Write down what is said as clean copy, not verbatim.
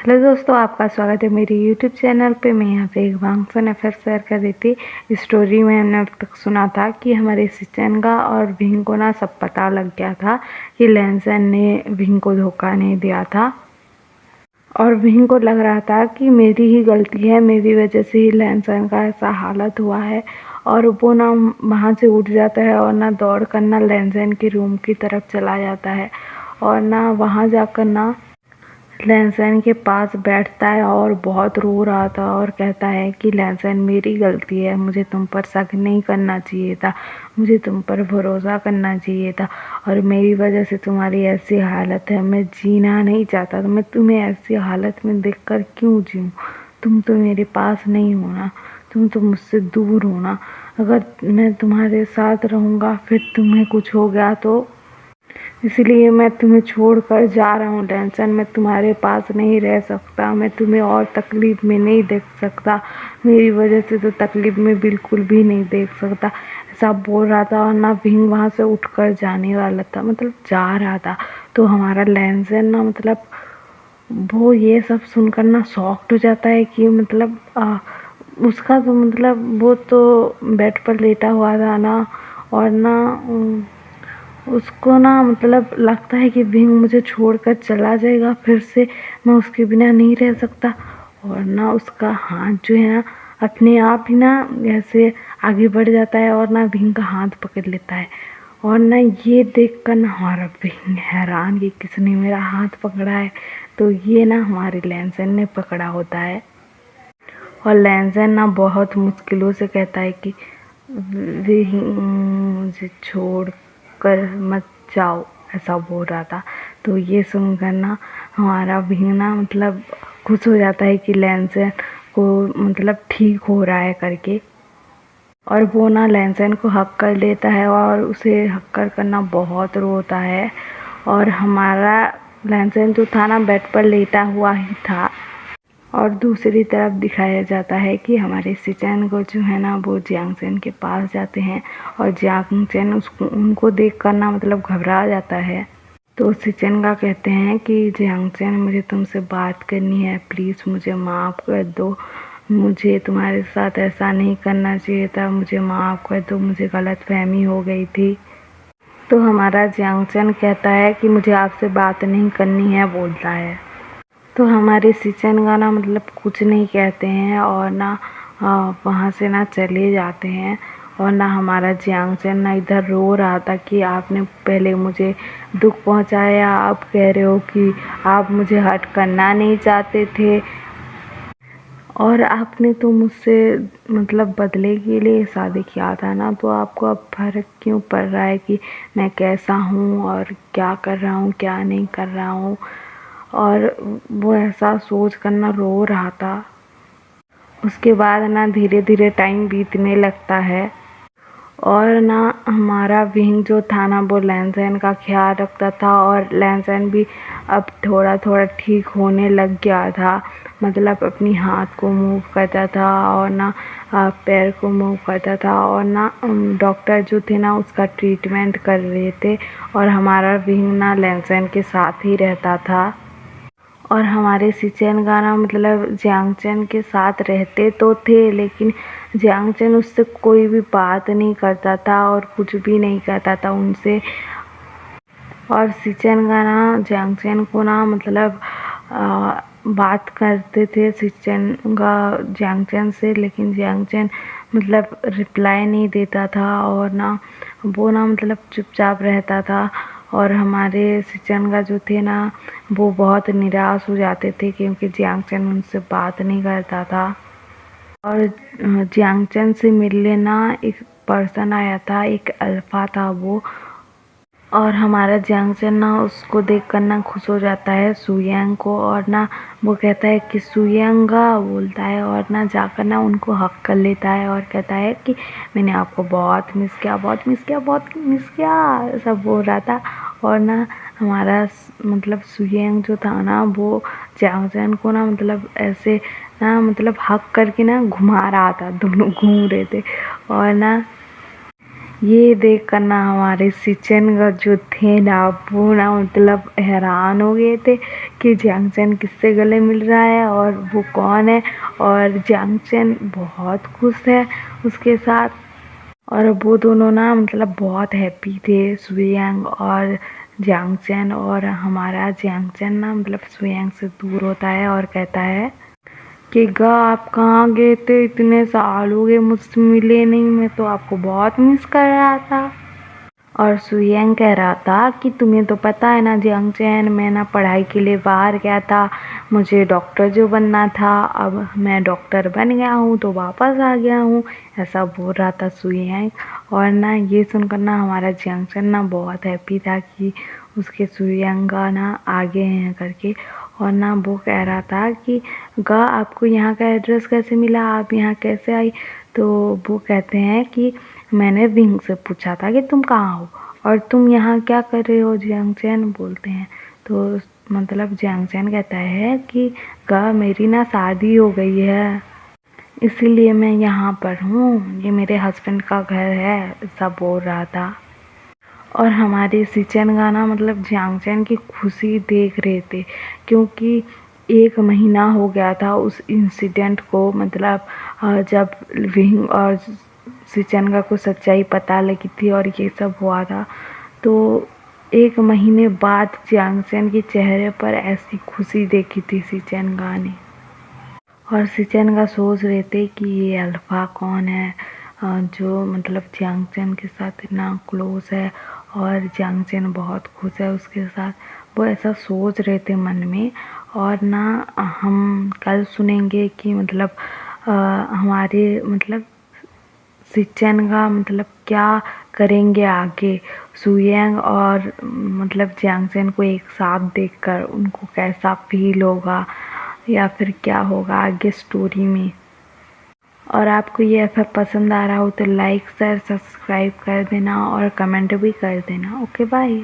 Hello दोस्तों, आपका स्वागत है मेरे यूट्यूब चैनल पे। मैं यहाँ पे एक वांगसन अफेयर शेयर कर रही थी। इस स्टोरी में हमने अब तक सुना था कि हमारे सिचेंगा और विंग को ना सब पता लग गया था कि लैनसन ने विंग को धोखा नहीं दिया था, और विंग को लग रहा था कि मेरी ही गलती है, मेरी वजह से ही लैनसन का ऐसा हालत हुआ है। और वो ना वहाँ से उठ जाता है और ना दौड़ कर ना लैनसन के रूम की तरफ चला जाता है, और ना वहाँ जाकर ना लैनसन के पास बैठता है और बहुत रो रहा था और कहता है कि लैनसन, मेरी गलती है, मुझे तुम पर शक नहीं करना चाहिए था, मुझे तुम पर भरोसा करना चाहिए था, और मेरी वजह से तुम्हारी ऐसी हालत है। मैं जीना नहीं चाहता, तो मैं तुम्हें ऐसी हालत में देखकर क्यों जीऊँ। तुम तो मेरे पास नहीं होना, तुम तो मुझसे दूर होना। अगर मैं तुम्हारे साथ रहूँगा फिर तुम्हें कुछ हो गया तो इसलिए मैं तुम्हें छोड़कर जा रहा हूँ लैनसन। मैं तुम्हारे पास नहीं रह सकता, मैं तुम्हें और तकलीफ में नहीं देख सकता, मेरी वजह से तो तकलीफ में बिल्कुल भी नहीं देख सकता। ऐसा बोल रहा था और ना विंग वहाँ से उठकर जाने वाला था, मतलब जा रहा था। तो हमारा लैनसन ना मतलब वो ये सब सुनकर ना शॉक्ड हो जाता है कि मतलब उसका तो मतलब वो तो बेड पर लेटा हुआ था ना, और ना उसको ना मतलब लगता है कि विंग मुझे छोड़कर चला जाएगा, फिर से मैं उसके बिना नहीं रह सकता। और ना उसका हाथ जो है ना अपने आप ही ना ऐसे आगे बढ़ जाता है और ना विंग का हाथ पकड़ लेता है। और ना ये देखकर ना हमारा विंग हैरान कि किसने मेरा हाथ पकड़ा है। तो ये ना हमारे लैनसन ने पकड़ा होता है। और लैनसन ना बहुत मुश्किलों से कहता है कि विंग, मुझे छोड़ कर मत जाओ, ऐसा बोल रहा था। तो ये सुनकर ना हमारा विंग ना मतलब खुश हो जाता है कि लैनसन को मतलब ठीक हो रहा है करके, और वो ना लैनसन को हक कर लेता है और उसे हक कर करना बहुत रोता है। और हमारा लैनसन जो था ना बेड पर लेटा हुआ ही था, और दूसरी तरफ दिखाया जाता है कि हमारे सिचेन को जो है ना वो जियांगचन के पास जाते हैं, और जियांगचन उसको उनको देख कर ना मतलब घबरा जाता है। तो सिचेन का कहते हैं कि जियांगचन, मुझे तुमसे बात करनी है, प्लीज़ मुझे माफ़ कर दो, मुझे तुम्हारे साथ ऐसा नहीं करना चाहिए था, मुझे माफ़ कर दो, मुझे गलतफहमी हो गई थी। तो हमारा जियांगचन कहता है कि मुझे आपसे बात नहीं करनी है, बोलता है। तो हमारे सिचन का ना मतलब कुछ नहीं कहते हैं और ना वहाँ से ना चले जाते हैं। और ना हमारा जियांगचन ना इधर रो रहा था कि आपने पहले मुझे दुख पहुँचाया, आप कह रहे हो कि आप मुझे हर्ट करना नहीं चाहते थे, और आपने तो मुझसे मतलब बदले के लिए शादी किया था ना, तो आपको अब फ़र्क क्यों पड़ रहा है कि मैं कैसा हूँ और क्या कर रहा हूँ, क्या नहीं कर रहा हूँ। और वो ऐसा सोच कर ना रो रहा था। उसके बाद ना धीरे धीरे टाइम बीतने लगता है, और ना हमारा विंग जो था ना वो लैनसन का ख्याल रखता था, और लैनसन भी अब थोड़ा थोड़ा ठीक होने लग गया था। मतलब अपनी हाथ को मूव करता था और ना पैर को मूव करता था, और ना डॉक्टर जो थे ना उसका ट्रीटमेंट कर रहे थे, और हमारा विंग ना लैनसन के साथ ही रहता था। और हमारे सिचेन का ना मतलब जियांगचन के साथ रहते तो थे, लेकिन जियांगचन उससे कोई भी बात नहीं करता था और कुछ भी नहीं करता था उनसे। और सिचेन का ना जियांगचन को ना मतलब बात करते थे सिचेन का जियांगचन से, लेकिन जियांगचन मतलब रिप्लाई नहीं देता था, और ना वो ना मतलब चुपचाप रहता था। और हमारे सिचेन का जो थे ना वो बहुत निराश हो जाते थे क्योंकि जियांगचन उनसे बात नहीं करता था। और जियांगचन से मिलने ना एक पर्सन आया था, एक अल्फा था वो, और हमारा जियांगचन ना उसको देखकर ना खुश हो जाता है सुयांग को, और ना वो कहता है कि सुयांगा, बोलता है, और ना जाकर ना उनको हक कर लेता है और कहता है कि मैंने आपको बहुत मिस किया, बहुत मिस किया, बहुत मिस किया, सब बोल रहा था। और ना हमारा मतलब सुयांग जो था ना वो जियांगचन को ना मतलब ऐसे ना मतलब हक करके ना घुमा रहा था, दोनों घूम रहे थे। और ना ये देख कर ना हमारे सिचन का जो थे ना वो ना मतलब हैरान हो गए थे कि जियांगचैन किससे गले मिल रहा है और वो कौन है। और जियांगचैन बहुत खुश है उसके साथ। और वो दोनों ना मतलब बहुत हैप्पी थे, सुयांग और जियांगचैन। और हमारा जियांगचैन ना मतलब सुयांग से दूर होता है और कहता है कि गा आप कहाँ गए थे, इतने साल हो गए मुझसे मिले नहीं, मैं तो आपको बहुत मिस कर रहा था। और सुयंग कह रहा था कि तुम्हें तो पता है ना जियांगचैन, मैं ना पढ़ाई के लिए बाहर गया था, मुझे डॉक्टर जो बनना था, अब मैं डॉक्टर बन गया हूँ तो वापस आ गया हूँ, ऐसा बोल रहा था सुयंग। और ना ये सुनकर ना हमारा जियांगचैन ना बहुत हैप्पी था कि उसके सुयंग का ना आगे हैं करके। और ना वो कह रहा था कि गा आपको यहाँ का एड्रेस कैसे मिला, आप यहाँ कैसे आई। तो वो कहते हैं कि मैंने विंग से पूछा था कि तुम कहाँ हो और तुम यहाँ क्या कर रहे हो, जियांगचैन बोलते हैं। तो मतलब जियांगचैन कहता है कि गा मेरी ना शादी हो गई है, इसीलिए मैं यहाँ पर हूँ, ये मेरे हस्बैंड का घर है, ऐसा बोल रहा था। और हमारे सिचन का ना मतलब जियांगचैन की खुशी देख रहे थे क्योंकि 1 महीना हो गया था उस इंसिडेंट को, मतलब जब विंग और सिचन का कुछ सच्चाई पता लगी थी और ये सब हुआ था। तो 1 महीने बाद जियांगचैन के चेहरे पर ऐसी खुशी देखी थी सिचन का ने। और सिचन का सोच रहे थे कि ये अल्फ़ा कौन है, जो मतलब जियांगचैन के साथ इतना क्लोज है और जियांगचैन बहुत खुश है उसके साथ। वो ऐसा सोच रहे थे मन में। और ना हम कल सुनेंगे कि मतलब हमारे मतलब सिचन का मतलब क्या करेंगे आगे, सुयंग और मतलब जियांगचैन को एक साथ देखकर उनको कैसा फील होगा या फिर क्या होगा आगे स्टोरी में। और आपको ये एफए पसंद आ रहा हो तो लाइक शेयर सब्सक्राइब कर देना और कमेंट भी कर देना। Okay bye.